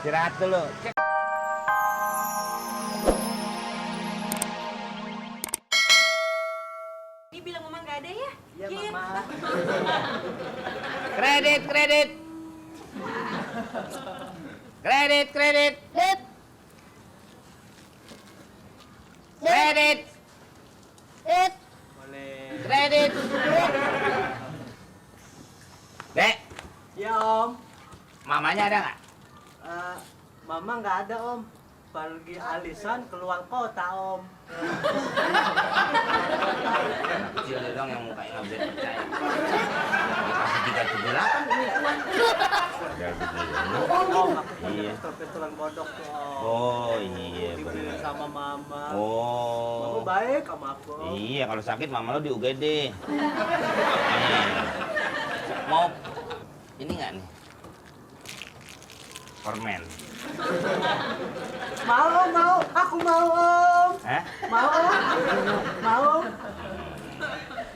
Istirahat dulu. Cek. Ini bilang mama nggak ada ya? Iya, Mama. Kredit, kredit. Kredit, kredit. Dep. Kredit, Dep. Boleh. kredit. Dek, Ya, Om. mamanya ada nggak? Mama nggak ada, Om. Pergi alisan keluar kota, Om. Kecil dia dong yang mukanya nggak bisa dipercaya. Dia kasih 378 ini tuan. Om, aku punya Iya. pistol-pistolan bodok tuh, Om. Oh iya Dibeli benar. sama Mama. Mama Oh. baik sama aku, Om. Iya kalau sakit mama lo di UGD. Nih. Mau ini nggak nih? Permen. Mau. Aku mau, Om. Hah? Mau, Om. Mau.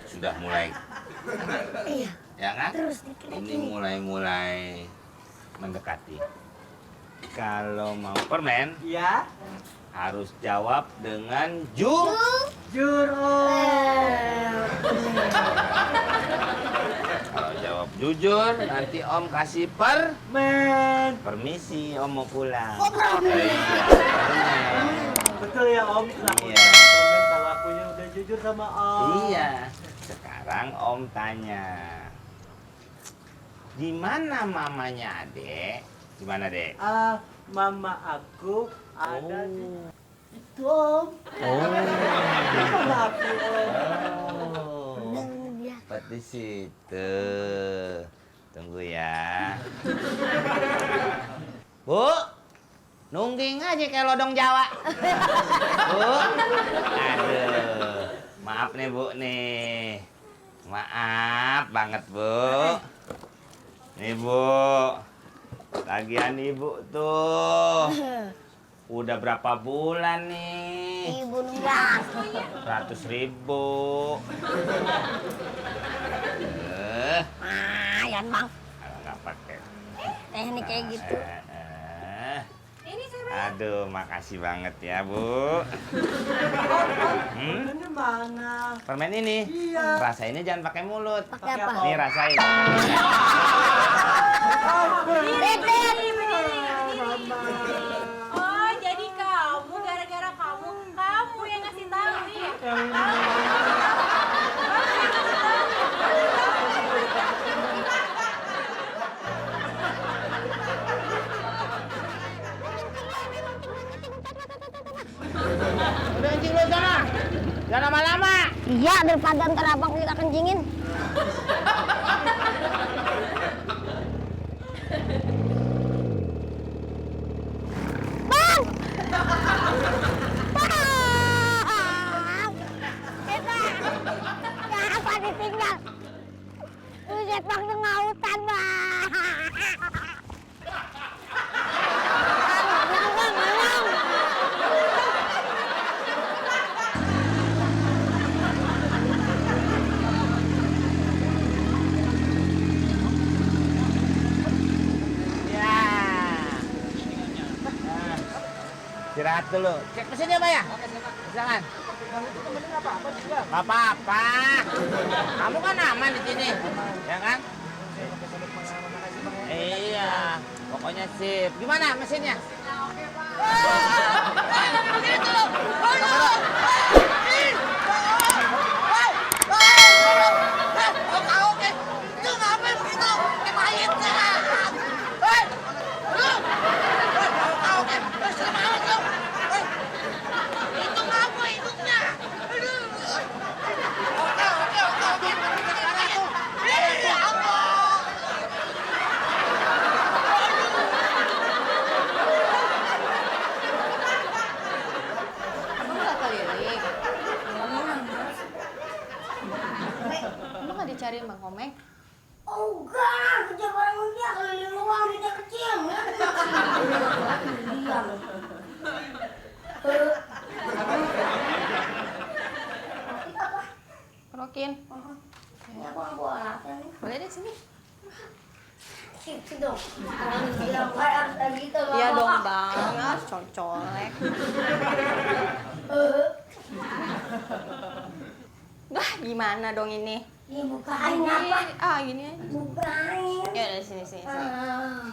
Sudah mulai. Iya. Ya kan? Terus dikit Ini lagi. mulai mendekati. Kalau mau permen Ya. harus jawab dengan jujur. Jujur, Om. Kalau jawab jujur nanti Om kasih Men. permisi Om mau pulang. Ngobrol. Iya. permen. Betul ya, Om. Aku Iya. men kalau akunya udah jujur sama Om. Iya. Sekarang Om tanya. Di mana mamanya Adek? Di mana, Dek? Mama aku ada di Oh. itu, Om. Oh. Mama aku, Om. Oh. Nang dia. Tempat di situ. Tunggu ya. Bu, nungging aja kayak lodong Jawa. Bu, aduh, maaf nih Bu nih, maaf banget Bu. Nih Bu, tagihan Ibu tuh. Udah berapa bulan nih? Ibu nunggak. 100.000. Mayan bang. Kalau nggak pakai. Teknik kayak gitu. Ini saya Aduh, makasih banget ya Bu. Ini mana? Permen ini, Iya. rasainnya jangan pakai mulut. Pakai apa? Nih rasain. Dep, dep. Oh, jadi kamu gara-gara kamu yang ngasih tahu ya? Udah kencing lu sana. Jangan lama-lama. Iya, daripada ntar abang kita kencingin. Bang! Bang! Kita! Kenapa ditinggal? Buset bang tengah hutan, bang! Bang, bang. Ya. Istirahat dulu. Cek mesinnya Pak ya? Silakan. Nggak apa-apa. Kamu kan aman di sini, ya kan? Iya, pokoknya sip. Gimana mesinnya? Kamu nggak keliling? Gitu dong. Bilang harus gitu. Iya dong bang, ya colek. Bah, gimana dong ini? Ini bukain apa? Ah, gini aja. Bukain. Ya udah sini. Ah.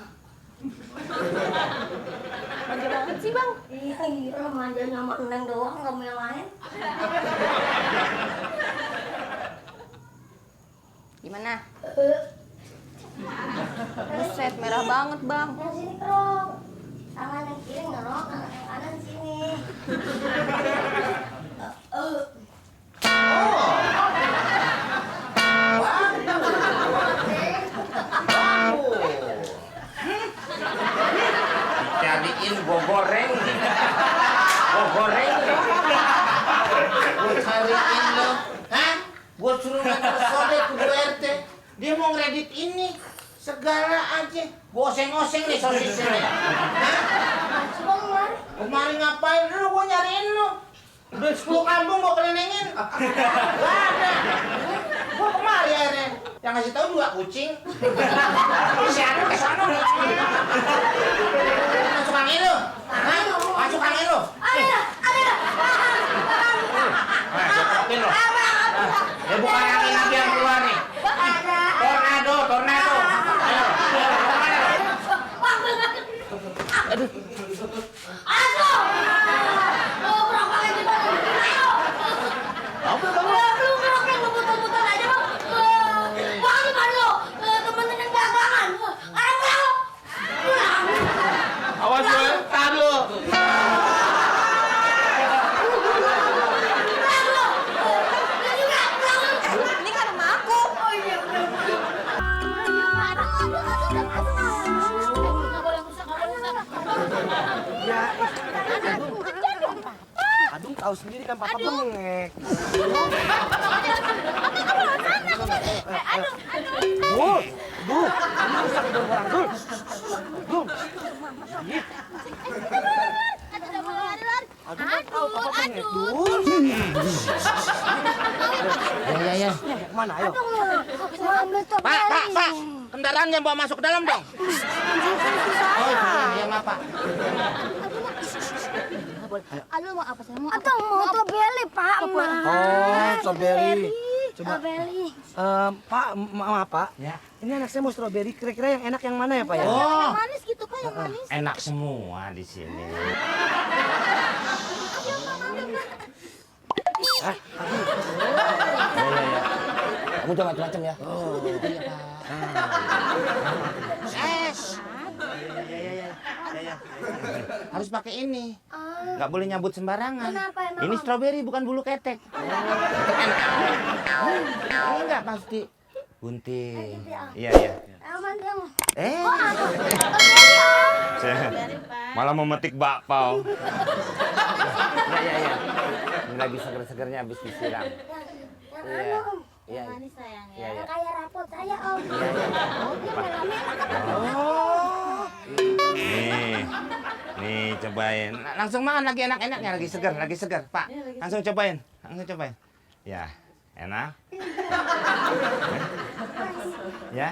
Manja banget sih bang. Iya, manjanya sama Neng doang, nggak mau yang lain. Gimana? Buset, merah banget bang. Yang sini kerok. Tangan yang kiri ngerok, tangan yang kanan sini. Dicariin gua goreng nih. Gua cariin lo. Hah? Gua suruh ngantar sode ke Bu RT. Dia mau ngredit ini. Segala aja. Gua oseng-oseng nih sosisnya nih. Hah? Coba kemari. Kemari ngapain? Lu gua nyariin lu. Udah 10 kampung gua kelilingin. Gak ada. Gua kemari akhirnya. Yang ngasih tahu juga kucing. Si Anu ke sana nih. Masuk angin lu. Hah? Masuk angin lu. Ada. Masuk lu. Ya bukan angin lagi yang keluar nih. Tornado. Ayo. Aduh. Awas lu, tahan lu. Ini kan sama aku. Aduh, tahu sendiri kan papa bengek. Ya. Mana ayo? Pak. Kendaraan yang bawa masuk ke dalam dong. Oh, iya, maaf, Pak. Aduh, mau apa sih? Atau mau strawberry, Pak. Oh, strawberry. Coba. Strawberry. Pak, maaf Pak. Ya. Ini anak saya mau strawberry. Kira-kira yang enak yang mana ya Pak ya? Oh, Manis gitu, Pak, yang manis. enak semua di sini. Kamu jangan macam-macam ya. Oh, iya, Pak. Ya. Harus pakai ini. Nggak boleh nyambut sembarangan. Kenapa emang, Ini Om? stroberi bukan bulu ketek. Enak. Ini enggak pasti. Gunting. Iya. Aman dia mau. Malah memetik bakpao. Ya. Ini lagi seger-segernya habis disiram. Yang anu, Om. Iya. Manis sayang ya. Iya. Yang kayak rapot saya, Om. Iya. Oh, dia merah-merah. Oh. Nih cobain. Langsung makan lagi enak-enaknya, lagi segar, Pak. Langsung cobain. Ya, enak. Ya.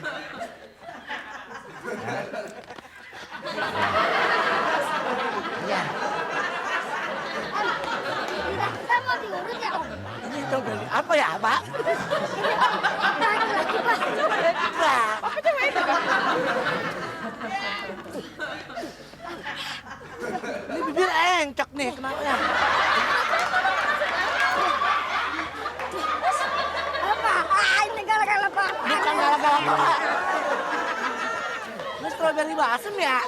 Ya. Kita mau diurut ya, Om. Ini strawberry apa ya Pak? Lagi, Pak. Ini bibir encok nih, kenapa ya? Apa? Ini gara-gara Pak. Ini kan gara-gara Pak. Ini strawberry basem ya?